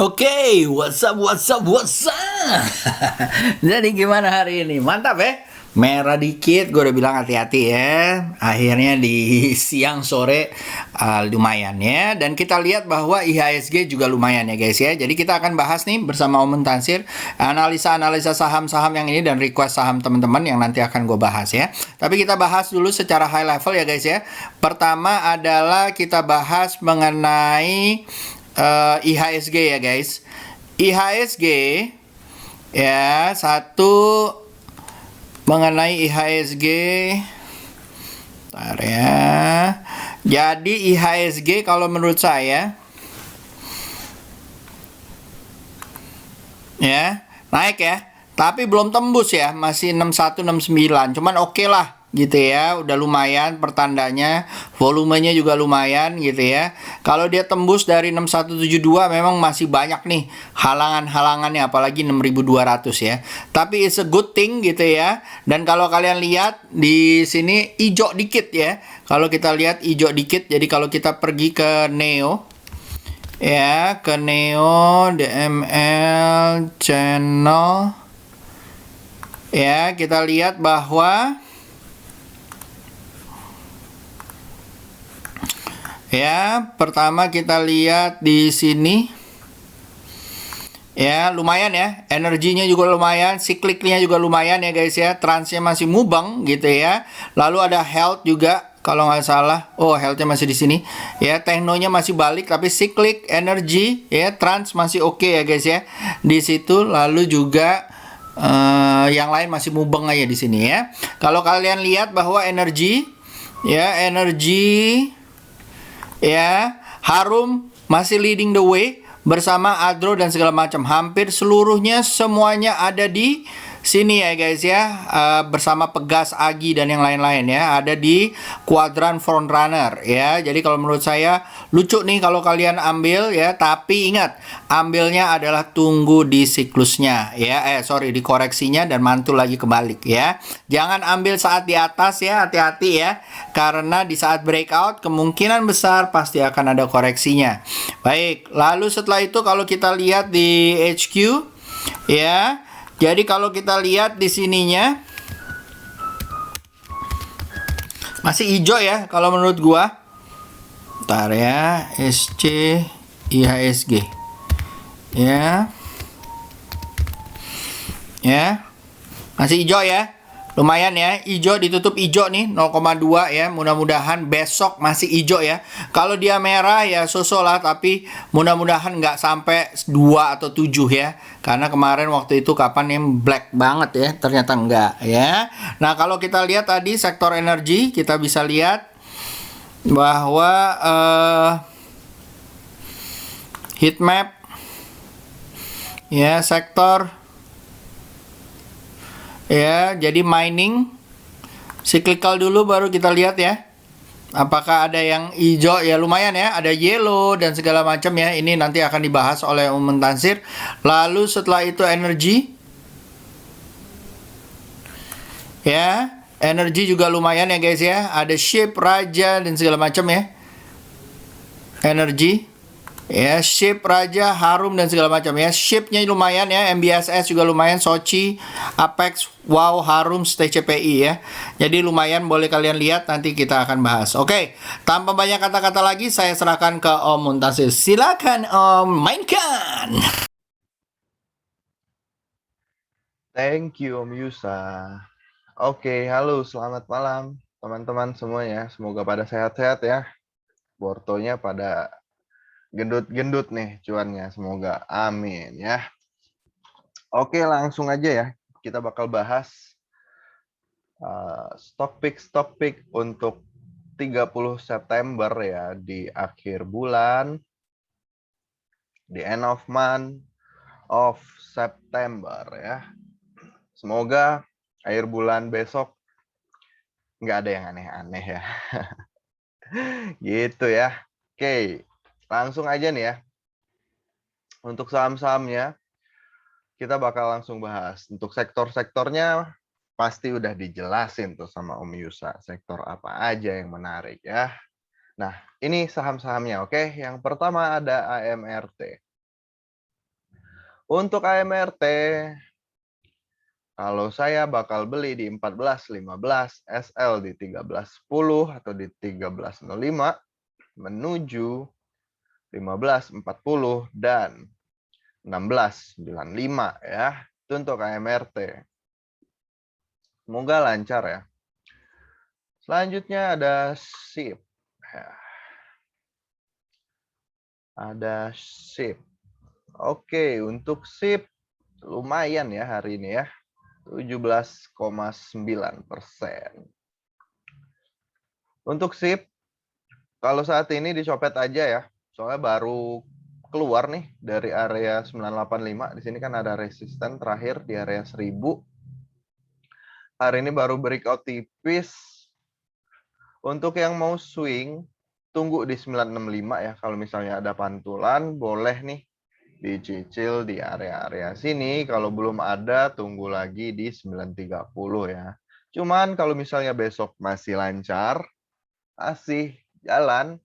Oke, what's up, what's up, what's up? Jadi gimana hari ini? Mantap ya? Merah dikit, gue udah bilang hati-hati ya. Akhirnya di siang sore lumayan ya. Dan kita lihat bahwa IHSG juga lumayan ya guys ya. Jadi kita akan bahas nih bersama Om Tansir analisa-analisa saham-saham yang ini dan request saham teman-teman yang nanti akan gue bahas ya. Tapi kita bahas dulu secara high level ya guys ya. Pertama adalah kita bahas mengenai IHSG ya guys. IHSG ya, satu mengenai IHSG. Bentar ya. Jadi IHSG kalau menurut saya ya naik ya, tapi belum tembus ya, masih 6169. Cuman oke lah gitu ya, udah lumayan pertandanya, volumenya juga lumayan gitu ya. Kalau dia tembus dari 6172 memang masih banyak nih halangan-halangannya, apalagi 6200 ya. Tapi it's a good thing gitu ya. Dan kalau kalian lihat di sini hijau dikit ya. Kalau kita lihat hijau dikit, jadi kalau kita pergi ke Neo ya, ke Neo DML channel ya, kita lihat bahwa ya, pertama kita lihat di sini ya, lumayan ya, energinya juga lumayan, sikliknya juga lumayan ya guys ya, transnya masih mubeng gitu ya. Lalu ada health juga kalau nggak salah. Oh, healthnya masih di sini ya, teknonya masih balik, tapi siklik, energi ya, trans masih oke ya guys ya di situ. Lalu juga yang lain masih mubeng aja di sini ya. Kalau kalian lihat bahwa energi ya, energi ya, Harum masih leading the way bersama Adro dan segala macam. Hampir seluruhnya semuanya ada di sini ya guys ya, bersama Pegas, Agi dan yang lain-lain ya, ada di kuadran front runner ya. Jadi kalau menurut saya lucu nih kalau kalian ambil ya, tapi ingat ambilnya adalah tunggu di siklusnya ya, sorry, di koreksinya dan mantul lagi kebalik ya. Jangan ambil saat di atas ya, hati-hati ya, karena di saat breakout kemungkinan besar pasti akan ada koreksinya. Baik, lalu setelah itu kalau kita lihat di HQ ya, jadi kalau kita lihat di sininya masih hijau ya kalau menurut gua. Bentar ya, SC IHSG ya. Ya. Masih hijau ya. Lumayan ya, hijau ditutup hijau nih 0,2 ya. Mudah-mudahan besok masih hijau ya. Kalau dia merah ya sosok lah, tapi mudah-mudahan nggak sampai 2 atau 7 ya. Karena kemarin waktu itu kapan yang black banget ya, ternyata enggak ya. Nah, kalau kita lihat tadi sektor energi, kita bisa lihat bahwa heat map ya, sektor ya, jadi mining cyclical dulu baru kita lihat ya. Apakah ada yang hijau ya, lumayan ya, ada yellow dan segala macam ya. Ini nanti akan dibahas oleh Om Tansir. Lalu setelah itu energi ya, energi juga lumayan ya guys ya. Ada ship, raja dan segala macam ya. Energi ya, ship, raja, harum dan segala macam ya. Shipnya lumayan ya, MBSS juga lumayan, Sochi, Apex, Wow, Harum, TCPI ya. Jadi lumayan, boleh kalian lihat, nanti kita akan bahas. Oke, tanpa banyak kata-kata lagi, saya serahkan ke Om Muntasir. Silakan Om, mainkan. Thank you Om Yusa. Oke, halo, selamat malam teman-teman semuanya. Semoga pada sehat-sehat ya. Bortonya pada gendut-gendut nih cuannya, semoga. Amin ya. Oke, langsung aja ya. Kita bakal bahas stock pick untuk 30 September ya, di akhir bulan, di end of month of September ya. Semoga akhir bulan besok nggak ada yang aneh-aneh ya. Gitu ya. Oke, langsung aja nih ya. Untuk saham-sahamnya, kita bakal langsung bahas. Untuk sektor-sektornya, pasti udah dijelasin tuh sama Om Yusa. Sektor apa aja yang menarik ya. Nah, ini saham-sahamnya, oke. Yang pertama ada AMRT. Untuk AMRT, kalau saya bakal beli di 14.15, SL di 13.10 atau di 13.05 menuju 15.40 dan 16.95 ya. Itu untuk AMRT. Semoga lancar ya. Selanjutnya ada SIP. Ada SIP. Oke, untuk SIP lumayan ya hari ini ya. 17,9%. Untuk SIP, kalau saat ini dicopet aja ya. Soalnya baru keluar nih dari area 985. Di sini kan ada resisten terakhir di area 1000. Hari ini baru breakout tipis. Untuk yang mau swing, tunggu di 965 ya. Kalau misalnya ada pantulan, boleh nih dicicil di area-area sini. Kalau belum ada, tunggu lagi di 930 ya. Cuman kalau misalnya besok masih lancar, masih jalan,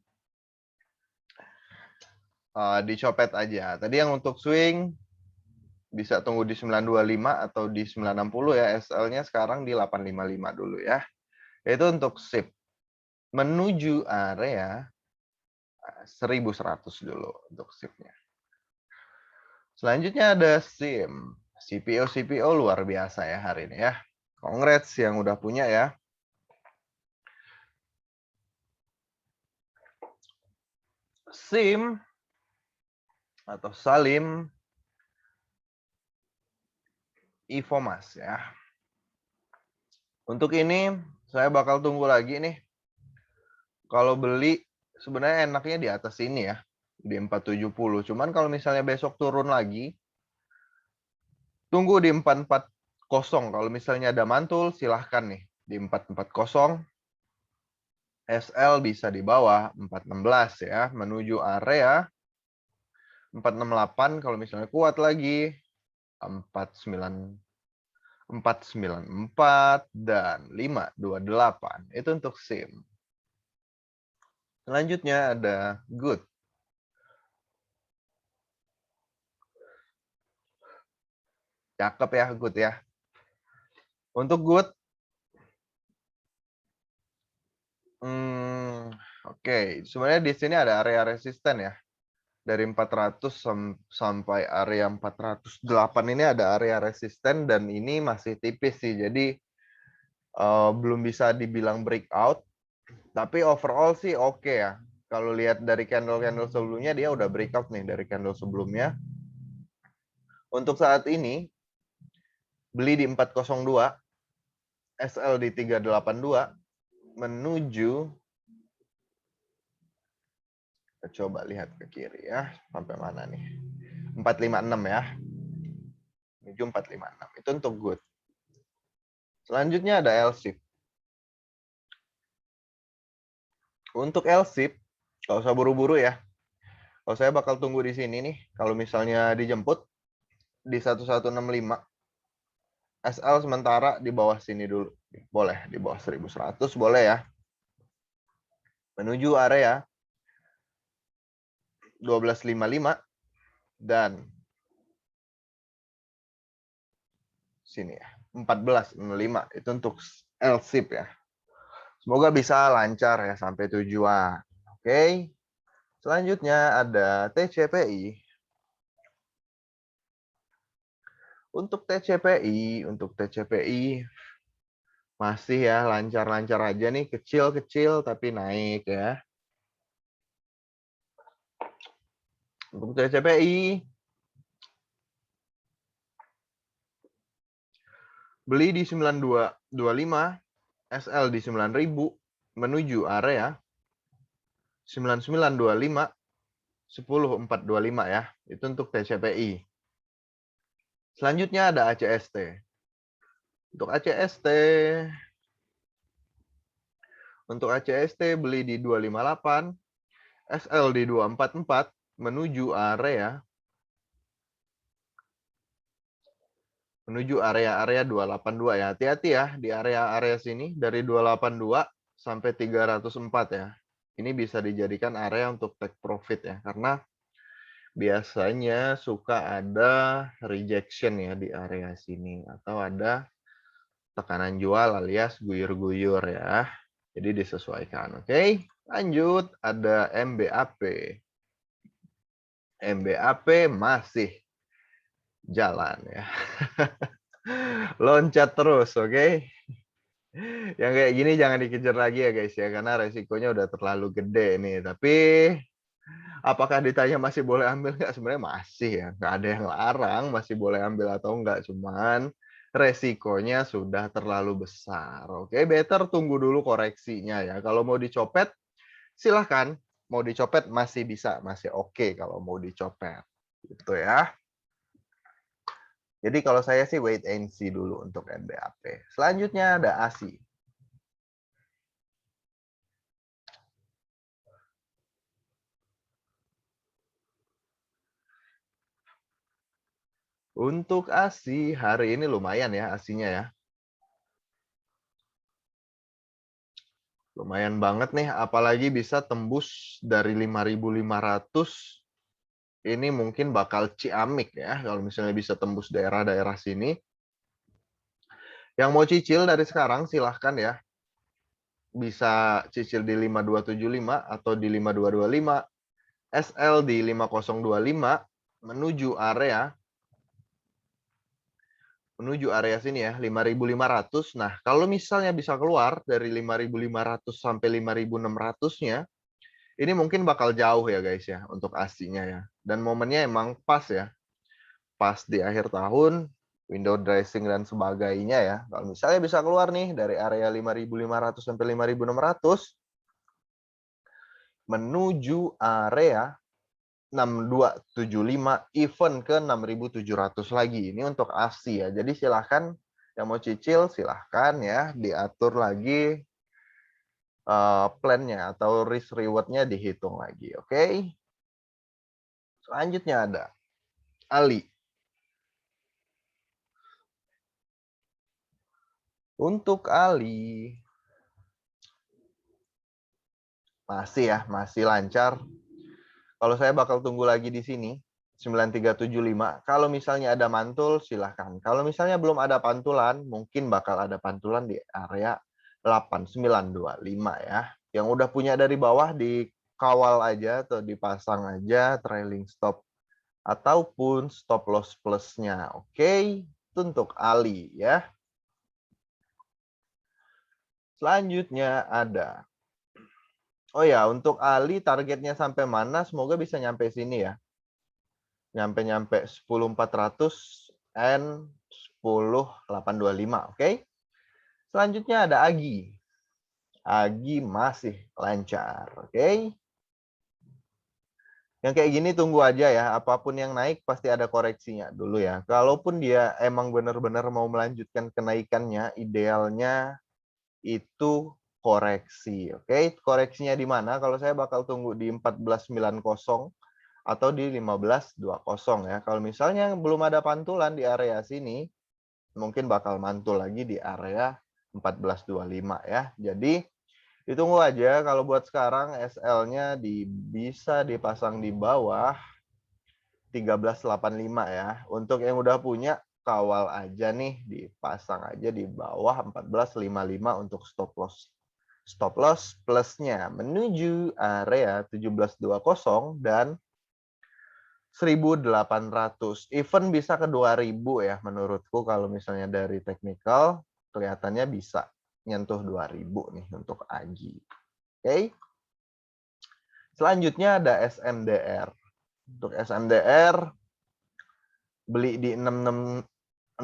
dicopet aja. Tadi yang untuk swing, bisa tunggu di 925 atau di 960 ya. SL-nya sekarang di 855 dulu ya. Itu untuk SIP. Menuju area 1100 dulu untuk SIP-nya. Selanjutnya ada SIM. CPO luar biasa ya hari ini ya. Congrats yang udah punya ya. SIM atau Salim Infomas ya. Untuk ini saya bakal tunggu lagi nih. Kalau beli sebenarnya enaknya di atas ini ya, di 470. Cuman kalau misalnya besok turun lagi, tunggu di 440. Kalau misalnya ada mantul, silahkan nih di 440. SL bisa di bawah 416 ya, menuju area 468. Kalau misalnya kuat lagi 494 dan 528. Itu untuk SIM. Selanjutnya ada Good. Cakep ya Good ya. Untuk Good, oke. Sebenarnya di sini ada area resisten ya. Dari 400 sampai area 408 ini ada area resisten dan ini masih tipis sih. Jadi belum bisa dibilang breakout. Tapi overall sih oke ya. Kalau lihat dari candle-candle sebelumnya dia udah breakout nih dari candle sebelumnya. Untuk saat ini beli di 402, SL di 382 menuju, kita coba lihat ke kiri ya, sampai mana nih? 456 ya. Menuju 456. Itu untuk Good. Selanjutnya ada LSIP. Untuk LSIP, kalau usah buru-buru ya. Kalau saya bakal tunggu di sini nih. Kalau misalnya dijemput di 1165. SL sementara di bawah sini dulu. Boleh, di bawah 1100 boleh ya. Menuju area 1255 dan sini ya. 1405 itu untuk LSIP ya. Semoga bisa lancar ya sampai tujuan. Oke. Selanjutnya ada TCPI. Untuk TCPI masih ya lancar-lancar aja nih, kecil-kecil tapi naik ya. Untuk TCPI beli di 9225, SL di 9000 menuju area 9925 10425 ya. Itu untuk TCPI. Selanjutnya ada ACST. Untuk ACST beli di 258, SL di 244 menuju area 282 ya. Hati-hati ya di area-area sini dari 282 sampai 304 ya. Ini bisa dijadikan area untuk take profit ya, karena biasanya suka ada rejection ya di area sini atau ada tekanan jual alias guyur-guyur ya. Jadi disesuaikan. Oke, lanjut ada MBAP. MBAP masih jalan ya. Loncat terus, oke? Yang kayak gini jangan dikejar lagi ya guys ya, karena resikonya udah terlalu gede nih. Tapi apakah ditanya masih boleh ambil nggak? Sebenarnya masih ya, nggak ada yang larang masih boleh ambil atau enggak. Cuman resikonya sudah terlalu besar. Oke, better tunggu dulu koreksinya ya. Kalau mau dicopet, silahkan. Mau dicopet masih bisa, masih oke kalau mau dicopet. Gitu ya. Jadi kalau saya sih wait and see dulu untuk MBAP. Selanjutnya ada ASI. Untuk ASI hari ini lumayan ya ASInya ya. Lumayan banget nih, apalagi bisa tembus dari 5.500. Ini mungkin bakal ciamik ya kalau misalnya bisa tembus daerah-daerah sini. Yang mau cicil dari sekarang silahkan ya. Bisa cicil di 5275 atau di 5225, SL di 5025 menuju area sini ya 5.500. Nah, kalau misalnya bisa keluar dari 5.500 sampai 5.600-nya, ini mungkin bakal jauh ya guys ya untuk ASI-nya ya. Dan momennya emang pas ya. Pas di akhir tahun, window dressing dan sebagainya ya. Kalau misalnya bisa keluar nih dari area 5.500 sampai 5.600 menuju area 6275 even ke 6.700 lagi. Ini untuk ASI ya. Jadi silahkan yang mau cicil silahkan ya diatur lagi plan-nya atau risk reward-nya dihitung lagi. Oke. Selanjutnya ada Ali. Untuk Ali masih lancar. Kalau saya bakal tunggu lagi di sini 9375. Kalau misalnya ada mantul silahkan. Kalau misalnya belum ada pantulan, mungkin bakal ada pantulan di area 8925 ya. Yang udah punya dari bawah dikawal aja atau dipasang aja trailing stop ataupun stop loss plusnya. Oke, itu untuk Ali ya. Selanjutnya ada. Oh ya, untuk Ali targetnya sampai mana? Semoga bisa nyampe sini ya. Nyampe 10.400 and 10.825. Oke. Selanjutnya ada Agi. Agi masih lancar. Oke. Yang kayak gini tunggu aja ya. Apapun yang naik pasti ada koreksinya dulu ya. Kalaupun dia emang benar-benar mau melanjutkan kenaikannya, idealnya itu koreksi. Oke, koreksinya di mana? Kalau saya bakal tunggu di 14.90 atau di 15.20 ya. Kalau misalnya belum ada pantulan di area sini, mungkin bakal mantul lagi di area 14.25 ya. Jadi ditunggu aja. Kalau buat sekarang SL-nya bisa dipasang di bawah 13.85 ya. Untuk yang udah punya kawal aja nih, dipasang aja di bawah 14.55 untuk stop loss. Stop loss plusnya menuju area 17.20 dan 1.800. Even bisa ke 2.000 ya menurutku kalau misalnya dari technical kelihatannya bisa nyentuh 2.000 nih untuk Agi. Oke. Selanjutnya ada SMDR. Untuk SMDR beli di 665,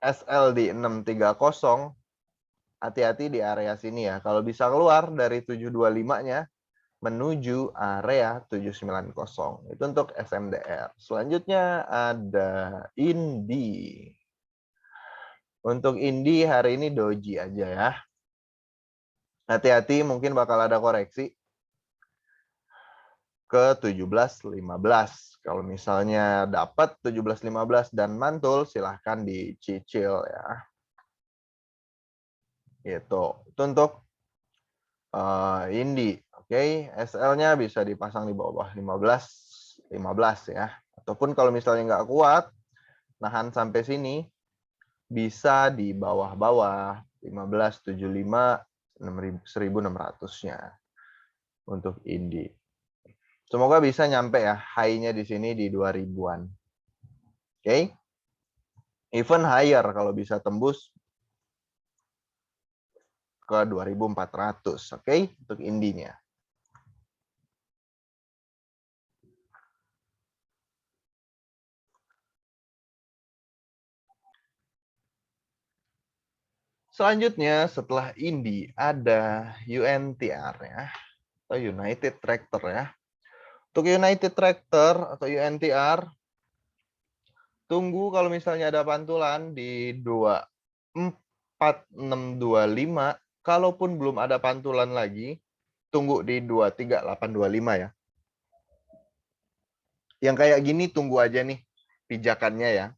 SL di 630. Hati-hati di area sini ya. Kalau bisa keluar dari 725-nya menuju area 790. Itu untuk SMDR. Selanjutnya ada Indi. Untuk Indi hari ini doji aja ya. Hati-hati mungkin bakal ada koreksi ke 17.15. Kalau misalnya dapat 17.15 dan mantul silahkan dicicil ya. Gitu. Itu untuk Indi. Oke, SL-nya bisa dipasang di bawah 15 15 ya. Ataupun kalau misalnya nggak kuat, nahan sampai sini, bisa di bawah-bawah 1575 1600-nya untuk Indi. Semoga bisa nyampe ya high-nya di sini di 2000-an. Oke. Even higher kalau bisa tembus ke 2400, oke, untuk Indinya. Selanjutnya setelah Indi ada UNTR ya, atau United Tractor ya. Untuk United Tractor atau UNTR, tunggu kalau misalnya ada pantulan di 24625. Kalaupun belum ada pantulan lagi, tunggu di 23825 ya. Yang kayak gini tunggu aja nih pijakannya ya.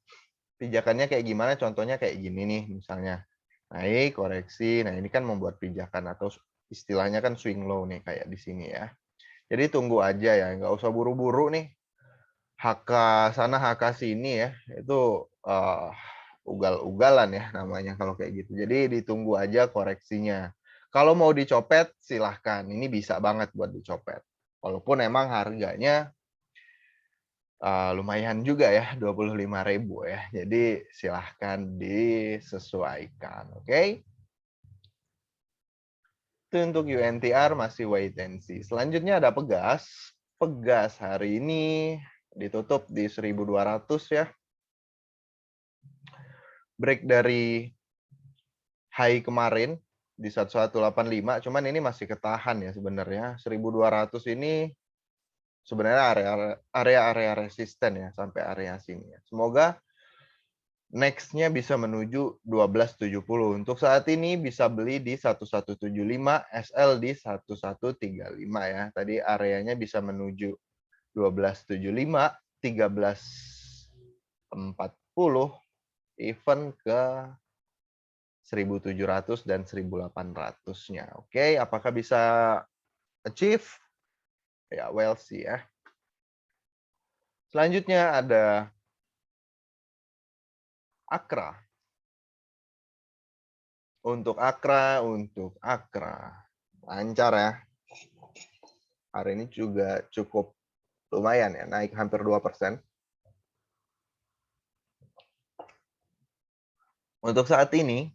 Pijakannya kayak gimana? Contohnya kayak gini nih misalnya. Naik, koreksi. Nah, ini kan membuat pijakan atau istilahnya kan swing low nih kayak di sini ya. Jadi tunggu aja ya, nggak usah buru-buru nih. HK sana HK sini ya. Itu ugal-ugalan ya namanya kalau kayak gitu. Jadi ditunggu aja koreksinya. Kalau mau dicopet silahkan. Ini bisa banget buat dicopet. Walaupun emang harganya lumayan juga ya, 25.000 ya. Jadi silahkan disesuaikan, oke? Itu untuk UNTR masih wait and see. Selanjutnya ada Pegas. Pegas hari ini ditutup di 1.200 ya. Break dari high kemarin di 1185, cuman ini masih ketahan ya sebenarnya. 1.200 ini sebenarnya area resisten ya sampai area sini ya. Semoga next-nya bisa menuju 1270. Untuk saat ini bisa beli di 1175, SL di 1135 ya. Tadi areanya bisa menuju 1275, 1340, even ke 1700 dan 1800-nya. Oke, apakah bisa achieve? Ya, well see ya. Selanjutnya ada Akra. Untuk Akra, lancar ya. Hari ini juga cukup lumayan ya, naik hampir 2%. Untuk saat ini,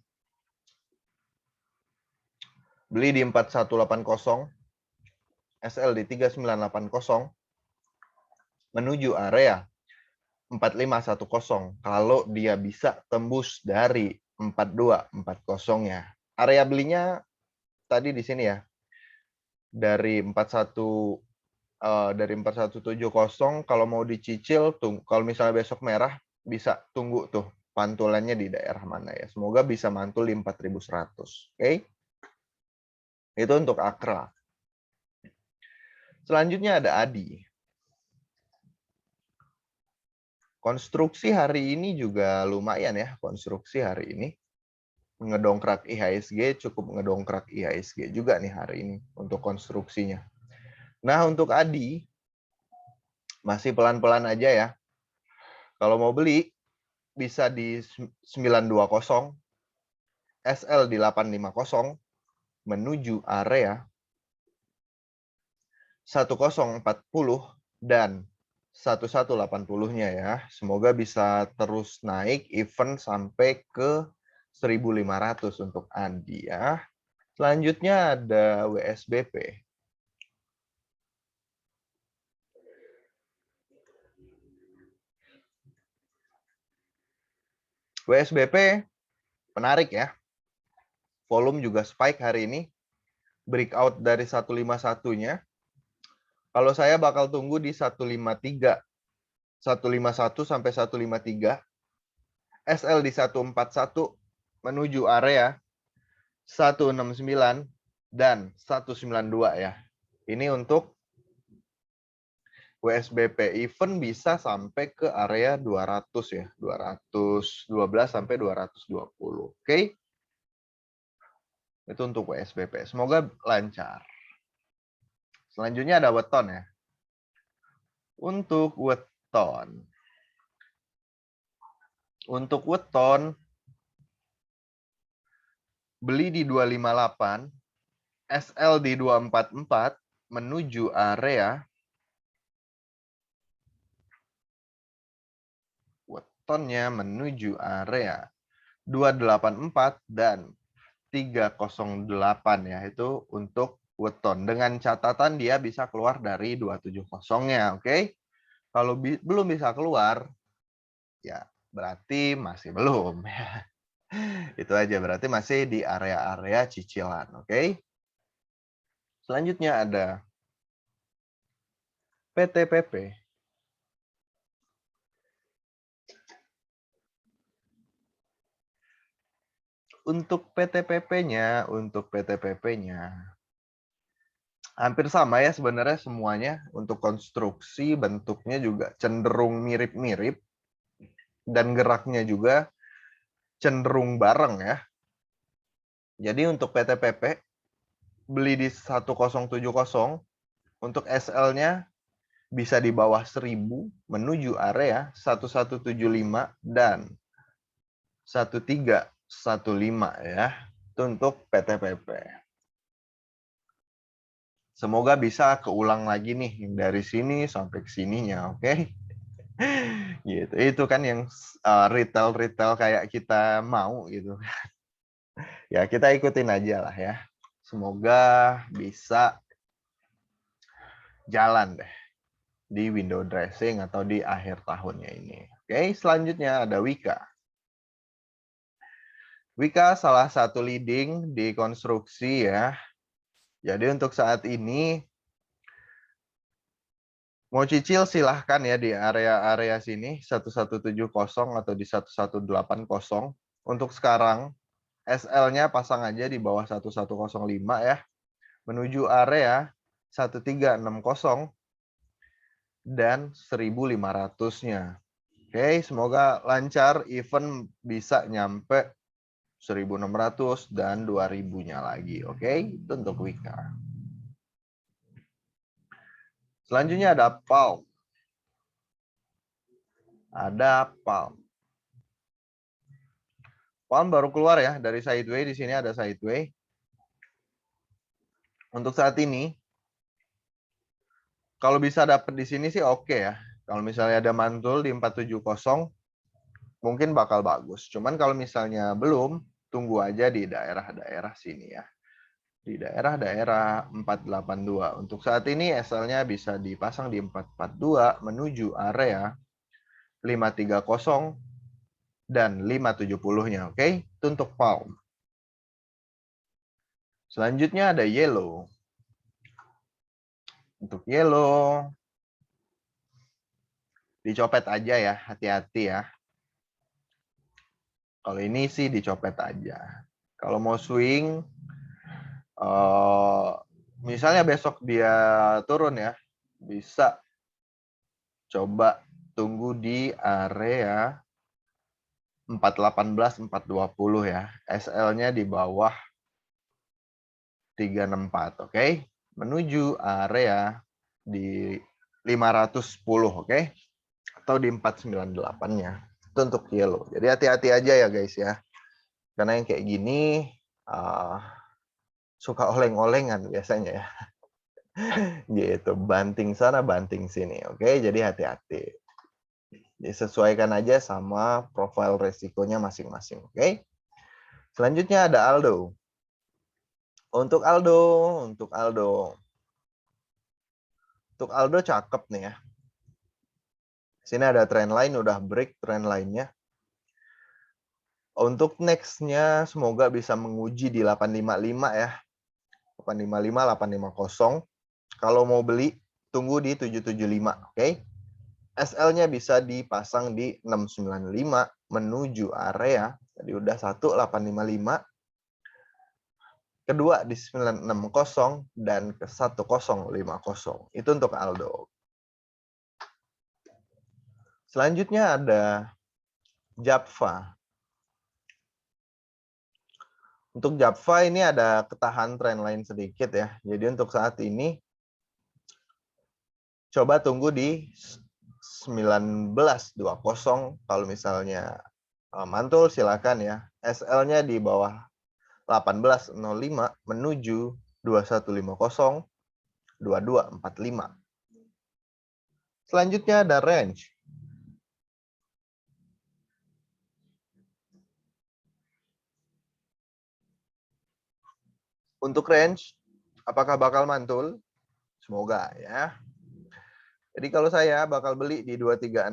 beli di 4180, SL di 3980, menuju area 4510 kalau dia bisa tembus dari 4240-nya. Area belinya tadi di sini ya. Dari 4170 kalau mau dicicil kalau misalnya besok merah bisa tunggu tuh pantulannya di daerah mana ya. Semoga bisa mantul di 4100. Oke. Itu untuk Akra. Selanjutnya ada Adi. Konstruksi hari ini juga lumayan ya, konstruksi hari ini. Ngedongkrak IHSG, cukup ngedongkrak IHSG juga nih hari ini untuk konstruksinya. Nah, untuk Adi, masih pelan-pelan aja ya. Kalau mau beli, bisa di 920, SL di 850, menuju area 1040 dan 1180-nya ya. Semoga bisa terus naik even sampai ke 1.500 untuk Adi ya. Selanjutnya ada WSBP. WSBP menarik ya. Volume juga spike hari ini. Breakout dari 151-nya. Kalau saya bakal tunggu di 153. 151 sampai 153. SL di 141 menuju area 169 dan 192 ya. Ini untuk WSBP. Even bisa sampai ke area 200 ya. 212 sampai 220. Oke. Itu untuk WSBP. Semoga lancar. Selanjutnya ada weton ya. Untuk weton. Untuk weton beli di 258, SL di 244 menuju area wetonnya menuju area 284 dan 308 ya, itu untuk weton. Dengan catatan dia bisa keluar dari 270-nya, oke? Kalau belum bisa keluar, ya berarti masih belum. Itu aja, berarti masih di area-area cicilan, oke? Selanjutnya ada PTPP. Untuk PTPP-nya, hampir sama ya sebenarnya semuanya. Untuk konstruksi bentuknya juga cenderung mirip-mirip dan geraknya juga cenderung bareng ya. Jadi untuk PTPP beli di 1070, untuk SL-nya bisa di bawah 1000 menuju area 1175 dan 1315 ya. Itu untuk PTPP. Semoga bisa keulang lagi nih dari sini sampai ke sininya, oke? Gitu. Itu kan yang retail kayak kita mau gitu. Ya, kita ikutin aja lah ya. Semoga bisa jalan deh di window dressing atau di akhir tahunnya ini. Oke, selanjutnya ada Wika. Wika salah satu leading di konstruksi ya. Jadi untuk saat ini mau cicil silahkan ya di area-area sini 1170 atau di 1180. Untuk sekarang SL-nya pasang aja di bawah 1105 ya. Menuju area 1360 dan 1500-nya. Oke, semoga lancar, event bisa nyampe 1600 dan 2000-nya lagi. Oke, itu untuk Wika. Selanjutnya ada Palm. Ada Palm. Palm baru keluar ya dari sideway. Di sini ada sideway. Untuk saat ini, kalau bisa dapat di sini sih oke ya. Kalau misalnya ada mantul di 470, mungkin bakal bagus. Cuman kalau misalnya belum, tunggu aja di daerah-daerah sini ya. Di daerah-daerah 482. Untuk saat ini SL-nya bisa dipasang di 442 menuju area 530 dan 570-nya. Oke, itu untuk Palm. Selanjutnya ada Yellow. Untuk Yellow, dicopet aja ya, hati-hati ya. Kalau ini sih dicopet aja. Kalau mau swing, misalnya besok dia turun ya, bisa coba tunggu di area 418, 420 ya. SL-nya di bawah 364, oke? Menuju area di 510, oke? Atau di 498-nya. Itu untuk Yellow. Jadi hati-hati aja ya guys ya. Karena yang kayak gini suka oleng-olengan biasanya ya. Gitu, banting sana, banting sini. Oke, jadi hati-hati. Disesuaikan aja sama profil resikonya masing-masing. Oke. Selanjutnya ada Aldo. Untuk Aldo cakep nih ya. Sini ada trend line, udah break trend line-nya. Untuk next-nya semoga bisa menguji di 855 ya. 855, 850. Kalau mau beli, tunggu di 775, oke? SL-nya bisa dipasang di 695 menuju area. Tadi udah 1855. Kedua di 960 dan ke 1050. Itu untuk Aldo. Selanjutnya ada Japfa. Untuk Japfa ini ada ketahan trendline sedikit ya. Jadi untuk saat ini coba tunggu di 19.20. Kalau misalnya mantul silakan ya. SL-nya di bawah 18.05 menuju 21.50, 22.45. Selanjutnya ada range. Untuk range, apakah bakal mantul? Semoga ya. Jadi kalau saya bakal beli di 2360,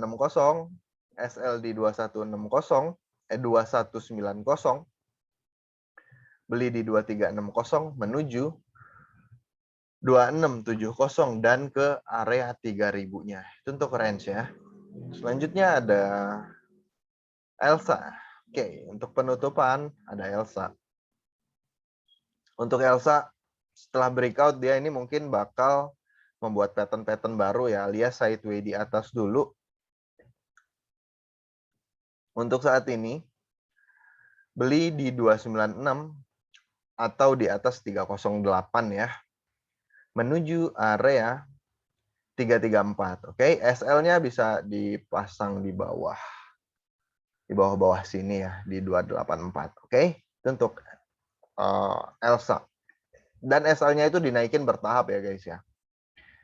SL di 2160, 2190, beli di 2360 menuju 2670 dan ke area 3000-nya. Itu untuk range ya. Selanjutnya ada Elsa. Oke, untuk penutupan ada Elsa. Untuk Elsa, setelah breakout dia ini mungkin bakal membuat pattern-pattern baru ya, alias sideway di atas dulu. Untuk saat ini, beli di 296 atau di atas 308 ya. Menuju area 334. Oke, SL-nya bisa dipasang di bawah. Di bawah-bawah sini ya, di 284. Oke, itu untuk Elsa. Dan SL-nya itu dinaikin bertahap ya guys ya.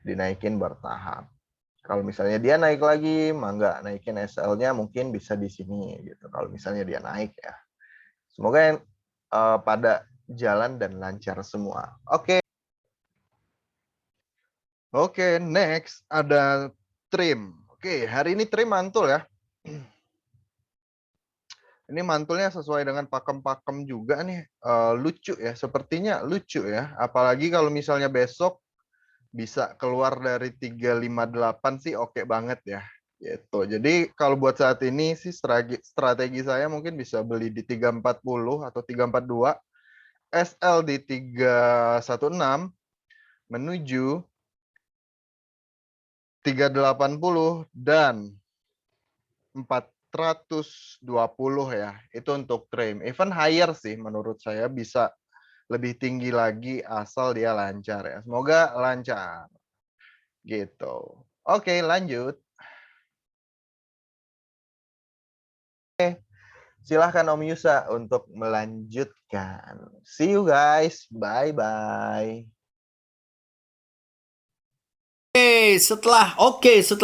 Dinaikin bertahap. Kalau misalnya dia naik lagi, mangga naikin SL-nya mungkin bisa di sini gitu. Kalau misalnya dia naik ya. Semoga yang pada jalan dan lancar semua. Oke. Oke, next ada trim. Oke, hari ini trim mantul ya. Ini mantulnya sesuai dengan pakem-pakem juga nih. Lucu ya, sepertinya lucu ya. Apalagi kalau misalnya besok bisa keluar dari 358 sih oke banget ya. Gitu. Jadi kalau buat saat ini sih strategi saya mungkin bisa beli di 340 atau 342, SL di 316 menuju 380 dan 420 ya. Itu untuk trim. Even higher sih menurut saya bisa lebih tinggi lagi asal dia lancar ya. Semoga lancar. Gitu. Oke, lanjut. Silahkan Om Yusa untuk melanjutkan. See you guys. Bye-bye. Setelah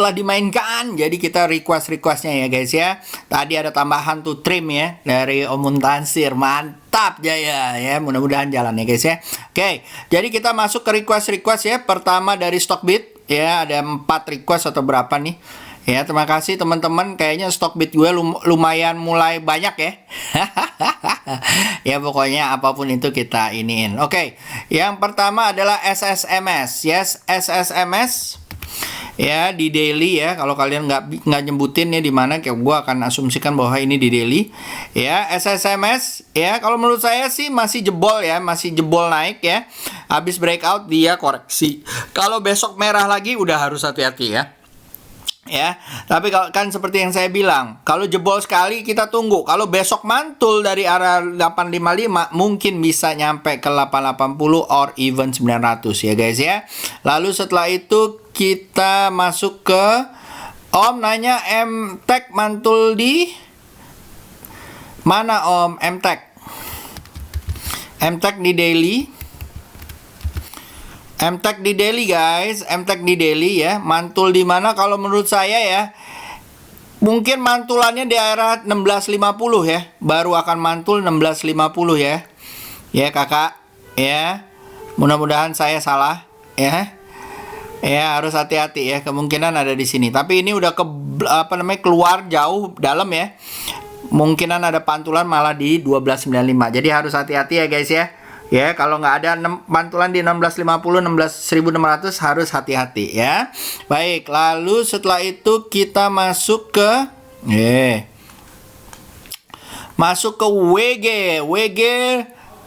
dimainkan, jadi kita requestnya ya guys ya. Tadi ada tambahan tuh trim ya dari Om Muntansir, mantap Jaya ya. Mudah-mudahan jalan ya guys ya. Oke, jadi kita masuk ke request ya. Pertama dari Stockbit ya, ada 4 request atau berapa nih? Ya, terima kasih teman-teman. Kayaknya Stockbit gue lumayan mulai banyak ya. Ya pokoknya apapun itu kita iniin. Oke, yang pertama adalah SSMS. Yes, SSMS. Ya di daily ya. Kalau kalian nggak nyebutin ya di mana, kayak gue akan asumsikan bahwa ini di daily. Ya SSMS. Ya kalau menurut saya sih masih jebol ya, masih jebol naik ya. Habis breakout dia koreksi. Kalau besok merah lagi udah harus hati-hati ya. Ya, tapi kalau kan seperti yang saya bilang, kalau jebol sekali kita tunggu. Kalau besok mantul dari arah 855 mungkin bisa nyampe ke 880 or even 900 ya guys ya. Lalu setelah itu kita masuk ke Om nanya MTech mantul di mana Om? MTech di daily. MTech di daily guys, MTech di daily ya. Mantul di mana kalau menurut saya ya? Mungkin mantulannya di area 1650 ya. Baru akan mantul 1650 ya. Ya kakak, ya. Mudah-mudahan saya salah ya. Ya harus hati-hati ya, kemungkinan ada di sini. Tapi ini udah keluar jauh dalam ya. Mungkinan ada pantulan malah di 1295. Jadi harus hati-hati ya guys ya. Ya, kalau nggak ada pantulan di 1650, 16.600 harus hati-hati ya. Baik, lalu setelah itu kita masuk ke masuk ke WG. WG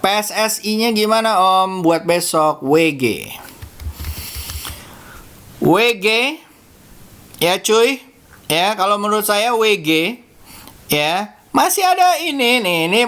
PSSI-nya gimana Om buat besok? WG ya cuy. Ya, kalau menurut saya WG ya masih ada ini nih, ini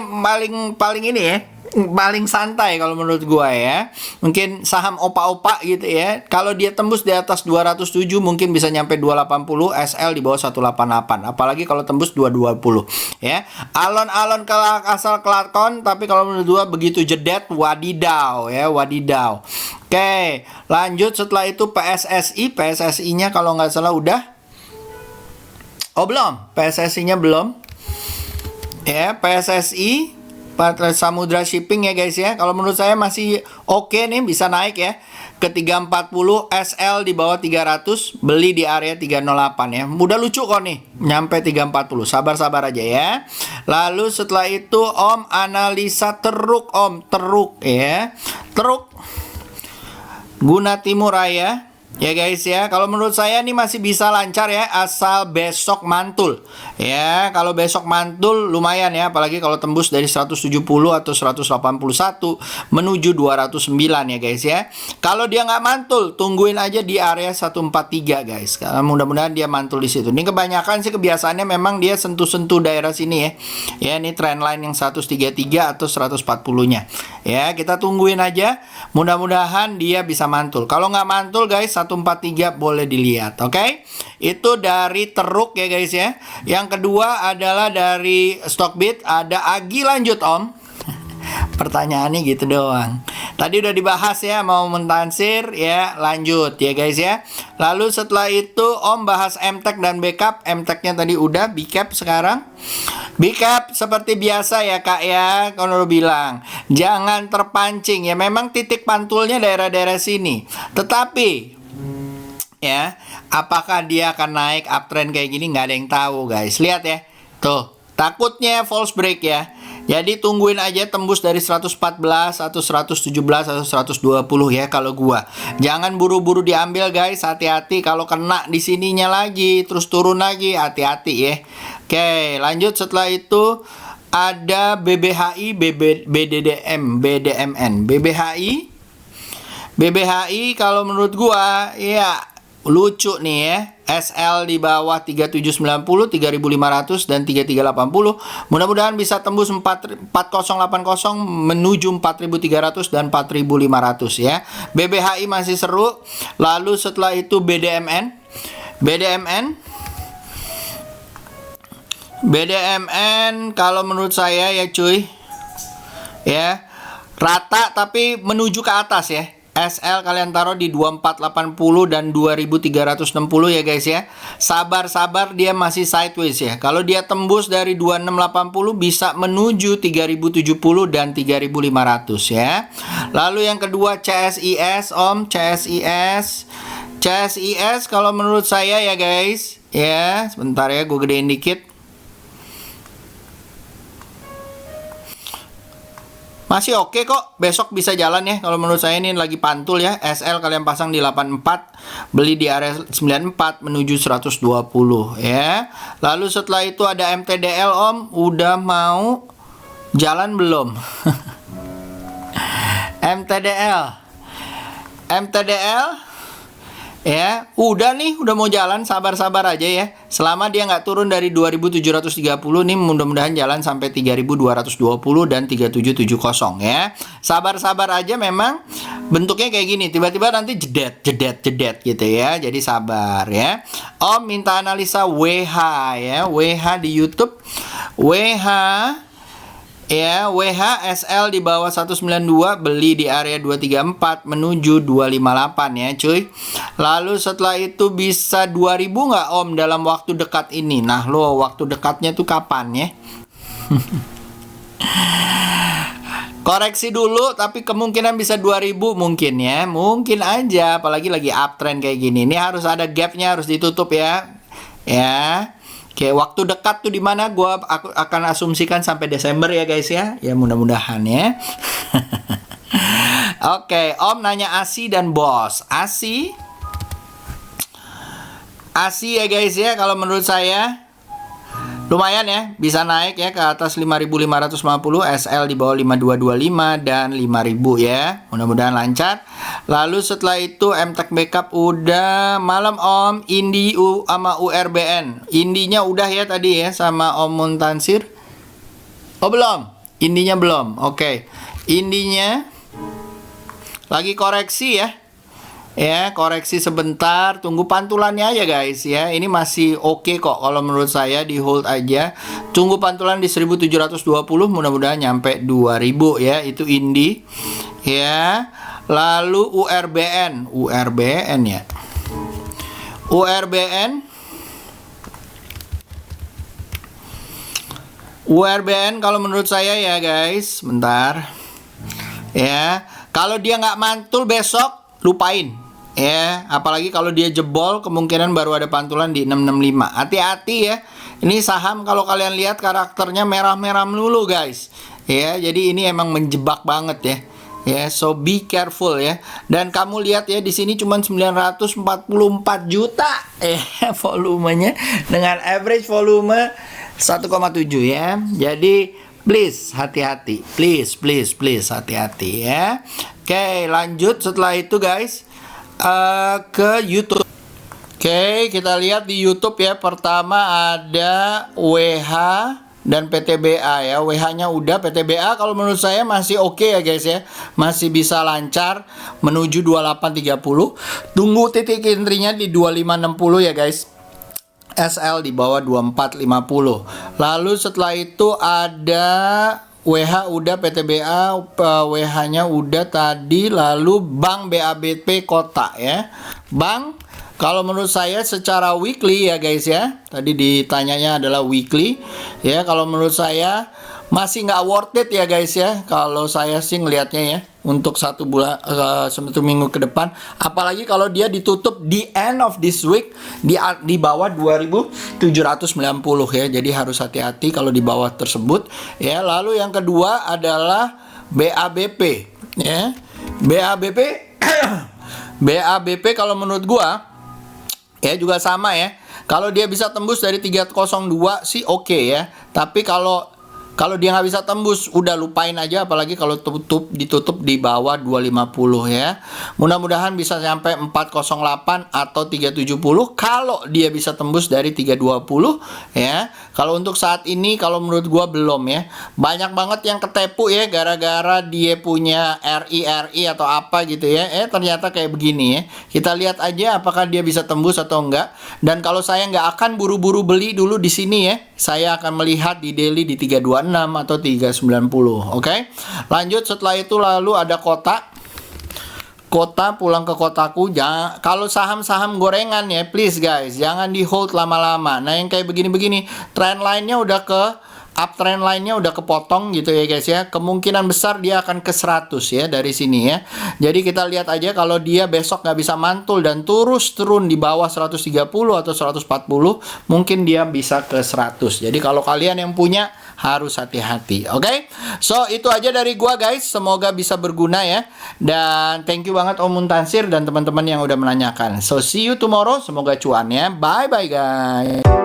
paling ini ya. paling santai kalau menurut gua ya. Mungkin saham opa-opa gitu ya. Kalau dia tembus di atas 207 mungkin bisa nyampe 280, SL di bawah 188. Apalagi kalau tembus 220 ya. Alon-alon asal kelakon, tapi kalau menurut gua begitu jedet wadidaw ya, wadidaw. Oke, lanjut setelah itu PSSI. PSSI-nya kalau nggak salah udah. Oh belum, PSSI-nya belum. Ya, PSSI Samudra Shipping ya guys ya. Kalau menurut saya masih oke nih, bisa naik ya ke 340, SL di bawah 300, beli di area 308 ya. Udah lucu kok nih, nyampe 340. Sabar-sabar aja ya. Lalu setelah itu Om analisa teruk Om, teruk ya. Teruk Guna Timur Raya. Ya guys ya, kalau menurut saya ini masih bisa lancar ya, asal besok mantul. Ya, kalau besok mantul lumayan ya, apalagi kalau tembus dari 170 atau 181 menuju 209 ya guys ya. Kalau dia nggak mantul, tungguin aja di area 143 guys. Karena mudah-mudahan dia mantul di situ. Ini kebanyakan sih kebiasaannya memang dia sentuh-sentuh daerah sini ya. Ya, ini trendline yang 133 atau 140-nya. Ya, kita tungguin aja. Mudah-mudahan dia bisa mantul. Kalau nggak mantul guys, 143 boleh dilihat, oke? Itu dari Teruk ya guys ya. Yang kedua adalah dari Stockbit, ada Agi lanjut Om. Pertanyaannya gitu doang. Tadi udah dibahas ya, mau mentansir ya, lanjut ya guys ya. Lalu setelah itu Om bahas MTech dan backup. MTech-nya tadi udah, backup sekarang. Backup seperti biasa ya Kak ya, kalau bilang jangan terpancing ya. Memang titik pantulnya daerah-daerah sini. Tetapi ya, apakah dia akan naik uptrend kayak gini, nggak ada yang tahu guys. Lihat ya, tuh takutnya false break ya. Jadi tungguin aja tembus dari 114 atau 117 atau 120 ya kalau gua. Jangan buru-buru diambil guys, hati-hati kalau kena di sininya lagi terus turun lagi, hati-hati ya. Oke, lanjut setelah itu ada BBHI, BDDM, BDMN. BBHI kalau menurut gua ya lucu nih ya. SL di bawah 3790, 3500 dan 3380. Mudah-mudahan bisa tembus 4080 menuju 4300 dan 4500 ya. BBHI masih seru. Lalu setelah itu BDMN kalau menurut saya ya cuy ya, rata tapi menuju ke atas ya. SL kalian taruh di 2480 dan 2360 ya guys ya. Sabar-sabar, dia masih sideways ya. Kalau dia tembus dari 2680 bisa menuju 3070 dan 3500 ya. Lalu yang kedua CSIS Om, CSIS kalau menurut saya ya guys ya. Sebentar ya, gue gedein dikit. Masih oke kok, besok bisa jalan ya. Kalau menurut saya ini lagi pantul ya. SL kalian pasang di 84, beli di area 94 menuju 120 ya. Lalu setelah itu ada MTDL Om, udah mau jalan belum? MTDL ya, udah nih, udah mau jalan, sabar-sabar aja ya. Selama dia nggak turun dari 2730 nih, mudah-mudahan jalan sampai 3220 dan 3770 ya. Sabar-sabar aja, memang bentuknya kayak gini, tiba-tiba nanti jedet gitu ya. Jadi sabar ya. Om minta analisa WH ya, WH di YouTube. WH ya, WH SL di bawah 192, beli di area 234 menuju 258 ya cuy. Lalu setelah itu bisa 2000 nggak Om dalam waktu dekat ini? Nah lo, waktu dekatnya tuh kapan ya? Koreksi dulu, tapi kemungkinan bisa 2000 mungkin ya. Mungkin aja, apalagi lagi uptrend kayak gini. Ini harus ada gapnya, harus ditutup ya. Ya. Oke, waktu dekat tuh di mana? Aku akan asumsikan sampai Desember ya guys ya. Ya mudah-mudahan ya. Oke, Om nanya ASI dan BOS. ASI ya guys ya, kalau menurut saya lumayan ya, bisa naik ya ke atas 5.550, SL di bawah 5.225 dan 5.000 ya. Mudah-mudahan lancar. Lalu setelah itu MTech Backup udah malam Om. Indi sama URBN. Indinya udah ya tadi ya sama Om Muntansir. Oh belum, Indinya belum. Oke. Indinya lagi koreksi ya. Ya, koreksi sebentar, tunggu pantulannya aja guys ya. Ini masih oke kok kalau menurut saya, di hold aja. Tunggu pantulan di 1720, mudah-mudahan nyampe 2000 ya. Itu Indi. Ya. Lalu URBN ya. URBN kalau menurut saya ya guys, bentar. Ya, kalau dia nggak mantul besok, lupain. Ya, apalagi kalau dia jebol, kemungkinan baru ada pantulan di 665. Hati-hati ya. Ini saham kalau kalian lihat karakternya merah-merah melulu guys. Ya, jadi ini emang menjebak banget ya. Ya, so be careful ya. Dan kamu lihat ya, di sini cuma 944 juta volumenya dengan average volume 1,7 ya. Jadi please hati-hati. Please hati-hati ya. Oke, lanjut setelah itu guys ke YouTube. Oke, kita lihat di YouTube ya. Pertama ada WH dan PTBA ya. WH-nya udah, PTBA kalau menurut saya masih oke ya guys ya. Masih bisa lancar menuju 2830. Tunggu titik intrinya di 2560 ya guys. SL di bawah 2450. Lalu setelah itu ada WH udah, PTBA WH-nya udah tadi. Lalu Bank BABP Kota ya. Bank kalau menurut saya secara weekly ya guys ya. Tadi ditanyanya adalah weekly ya. Kalau menurut saya masih nggak worth it ya guys ya. Kalau saya sih ngelihatnya ya, untuk satu minggu ke depan. Apalagi kalau dia ditutup di end of this week di bawah 2790 ya. Jadi harus hati-hati kalau di bawah tersebut ya. Lalu yang kedua adalah BABP ya. BABP BABP kalau menurut gua ya juga sama ya. Kalau dia bisa tembus dari 302 sih oke ya. Tapi kalau dia nggak bisa tembus, udah lupain aja. Apalagi kalau ditutup di bawah 250 ya. Mudah-mudahan bisa sampai 408 atau 370. Kalau dia bisa tembus dari 320 ya. Kalau untuk saat ini, kalau menurut gua belum ya. Banyak banget yang ketepu ya, gara-gara dia punya RI atau apa gitu ya. Ternyata kayak begini ya. Kita lihat aja apakah dia bisa tembus atau enggak. Dan kalau saya nggak akan buru-buru beli dulu di sini ya. Saya akan melihat di daily di 326 atau 390. Oke. Lanjut setelah itu lalu ada Kota pulang ke kotaku. Jangan, kalau saham-saham gorengan ya, please guys, jangan di hold lama-lama. Nah, yang kayak begini-begini, trend line-nya udah ke uptrend line-nya udah kepotong gitu ya guys ya. Kemungkinan besar dia akan ke 100 ya dari sini ya. Jadi kita lihat aja kalau dia besok nggak bisa mantul dan terus turun di bawah 130 atau 140, mungkin dia bisa ke 100. Jadi kalau kalian yang punya harus hati-hati. Oke? So itu aja dari gua guys. Semoga bisa berguna ya. Dan thank you banget Om Muntansir dan teman-teman yang udah menanyakan. So see you tomorrow. Semoga cuan ya. Bye bye guys.